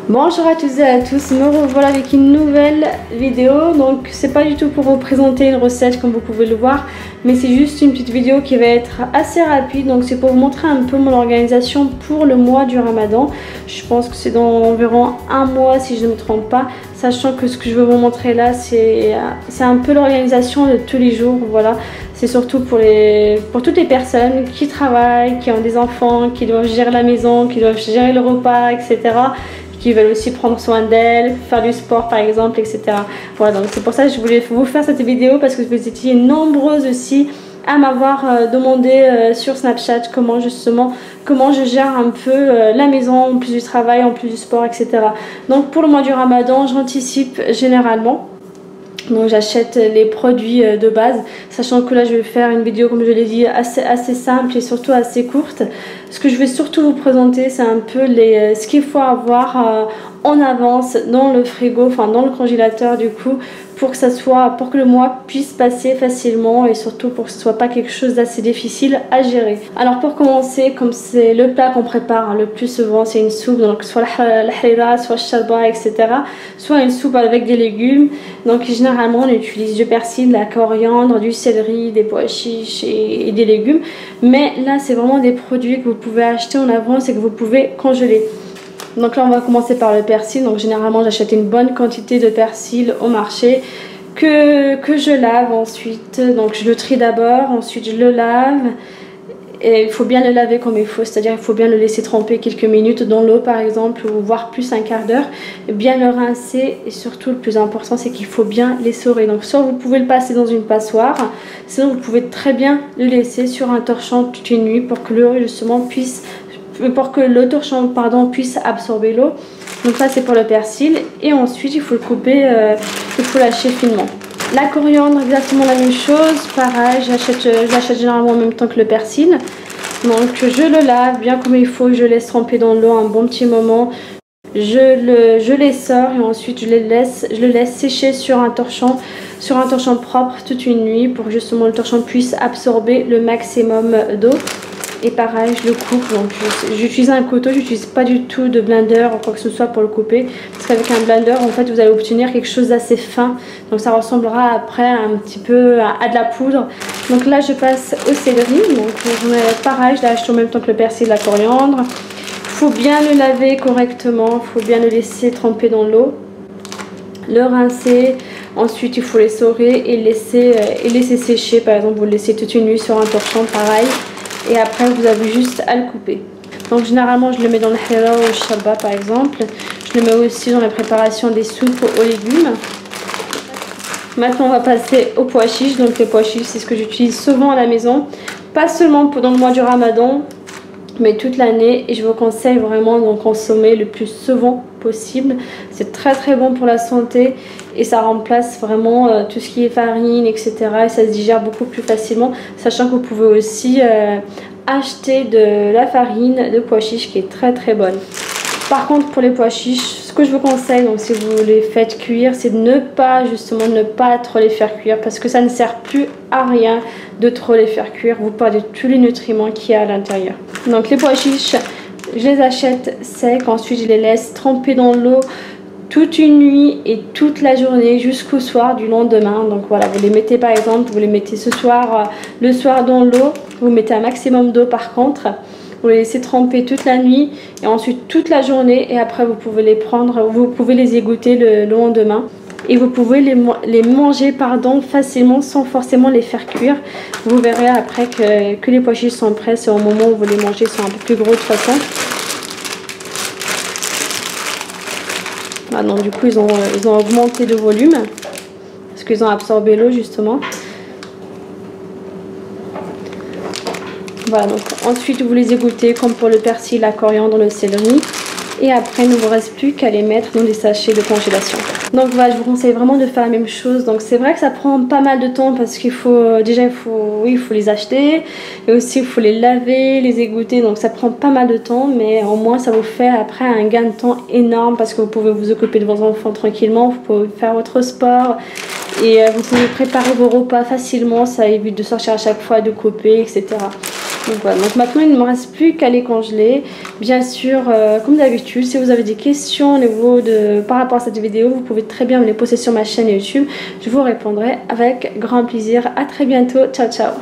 Bonjour à toutes et à tous, me revoilà avec une nouvelle vidéo. Donc c'est pas du tout pour vous présenter une recette comme vous pouvez le voir, mais c'est juste une petite vidéo qui va être assez rapide. Donc c'est pour vous montrer un peu mon organisation pour le mois du Ramadan. Je pense que c'est dans environ un mois si je ne me trompe pas, sachant que ce que je veux vous montrer là c'est un peu l'organisation de tous les jours. Voilà, c'est surtout pour toutes les personnes qui travaillent, qui ont des enfants, qui doivent gérer la maison, qui doivent gérer le repas, etc., qui veulent aussi prendre soin d'elles, faire du sport par exemple, etc. Voilà, donc c'est pour ça que je voulais vous faire cette vidéo, parce que vous étiez nombreuses aussi à m'avoir demandé sur Snapchat comment je gère un peu la maison, en plus du travail, en plus du sport, etc. Donc pour le mois du Ramadan, j'anticipe généralement. Donc j'achète les produits de base, sachant que là je vais faire une vidéo, comme je l'ai dit, assez simple et surtout assez courte. Ce que je vais surtout vous présenter, c'est un peu ce qu'il faut avoir en avance dans le frigo, enfin dans le congélateur du coup, pour que le mois puisse passer facilement et surtout pour que ce soit pas quelque chose d'assez difficile à gérer. Alors pour commencer, comme c'est le plat qu'on prépare le plus souvent, c'est une soupe, donc soit la harira, soit le sharba, etc. Soit une soupe avec des légumes. Donc généralement on utilise du persil, de la coriandre, du céleri, des pois chiches et des légumes. Mais là c'est vraiment des produits que vous pouvez acheter en avance et que vous pouvez congeler. Donc là on va commencer par le persil. Donc généralement j'achète une bonne quantité de persil au marché que je lave ensuite. Donc je le trie d'abord, ensuite je le lave. Et il faut bien le laver comme il faut, c'est-à-dire il faut bien le laisser tremper quelques minutes dans l'eau par exemple, ou voire plus un quart d'heure. Bien le rincer, et surtout le plus important c'est qu'il faut bien l'essorer. Donc soit vous pouvez le passer dans une passoire, sinon vous pouvez très bien le laisser sur un torchon toute une nuit pour que le torchon puisse absorber l'eau. Donc ça c'est pour le persil, et ensuite il faut le couper, il faut lâcher finement. La coriandre, exactement la même chose, pareil, je l'achète généralement en même temps que le persil. Donc je le lave bien comme il faut, je laisse tremper dans l'eau un bon petit moment. Je les sors et ensuite je le laisse sécher sur un torchon propre toute une nuit pour que justement le torchon puisse absorber le maximum d'eau. Et pareil, je le coupe. Donc j'utilise un couteau, j'utilise pas du tout de blender ou quoi que ce soit pour le couper, parce qu'avec un blender en fait vous allez obtenir quelque chose d'assez fin, donc ça ressemblera après un petit peu à de la poudre. Donc là je passe au céleri. Donc pareil, je l'achète en même temps que le persil et la coriandre. Il faut bien le laver correctement, il faut bien le laisser tremper dans l'eau, le rincer. Ensuite il faut l'essorer et laisser sécher. Par exemple vous le laissez toute une nuit sur un torchon, pareil. Et après vous avez juste à le couper. Donc généralement je le mets dans le harira ou le sharba par exemple. Je le mets aussi dans la préparation des soupes aux légumes. Maintenant on va passer aux pois chiches. Donc les pois chiches c'est ce que j'utilise souvent à la maison, pas seulement pendant le mois du Ramadan, mais toute l'année, et je vous conseille vraiment d'en consommer le plus souvent possible. C'est très très bon pour la santé et ça remplace vraiment tout ce qui est farine, etc. et ça se digère beaucoup plus facilement, sachant que vous pouvez aussi acheter de la farine de pois chiches qui est très très bonne. Par contre pour les pois chiches, ce que je vous conseille, donc si vous les faites cuire, c'est de ne pas trop les faire cuire, parce que ça ne sert plus à rien de trop les faire cuire. Vous perdez tous les nutriments qu'il y a à l'intérieur. Donc les pois chiches, je les achète secs, ensuite je les laisse tremper dans l'eau toute une nuit et toute la journée jusqu'au soir du lendemain. Donc voilà, vous les mettez par exemple, vous les mettez le soir dans l'eau, vous mettez un maximum d'eau par contre. Vous les laissez tremper toute la nuit et ensuite toute la journée, et après vous pouvez les prendre, vous pouvez les égoutter le lendemain. Et vous pouvez les manger facilement sans forcément les faire cuire. Vous verrez après que les pois chiches sont prêts. C'est au moment où vous les mangez, ils sont un peu plus gros de toute façon. Voilà, donc du coup ils ont augmenté de volume parce qu'ils ont absorbé l'eau justement. Voilà, donc ensuite vous les égouttez comme pour le persil, la coriandre, le céleri. Et après il ne vous reste plus qu'à les mettre dans des sachets de congélation. Donc voilà, je vous conseille vraiment de faire la même chose. Donc c'est vrai que ça prend pas mal de temps, parce qu'il faut les acheter, et aussi il faut les laver, les égoutter. Donc ça prend pas mal de temps, mais au moins ça vous fait après un gain de temps énorme, parce que vous pouvez vous occuper de vos enfants tranquillement, vous pouvez faire votre sport et vous pouvez préparer vos repas facilement. Ça évite de sortir à chaque fois, de couper, etc. Donc voilà, donc maintenant il ne me reste plus qu'à les congeler. Bien sûr, comme d'habitude, si vous avez des questions au niveau par rapport à cette vidéo, vous pouvez très bien me les poser sur ma chaîne YouTube. Je vous répondrai avec grand plaisir. À très bientôt. Ciao, ciao.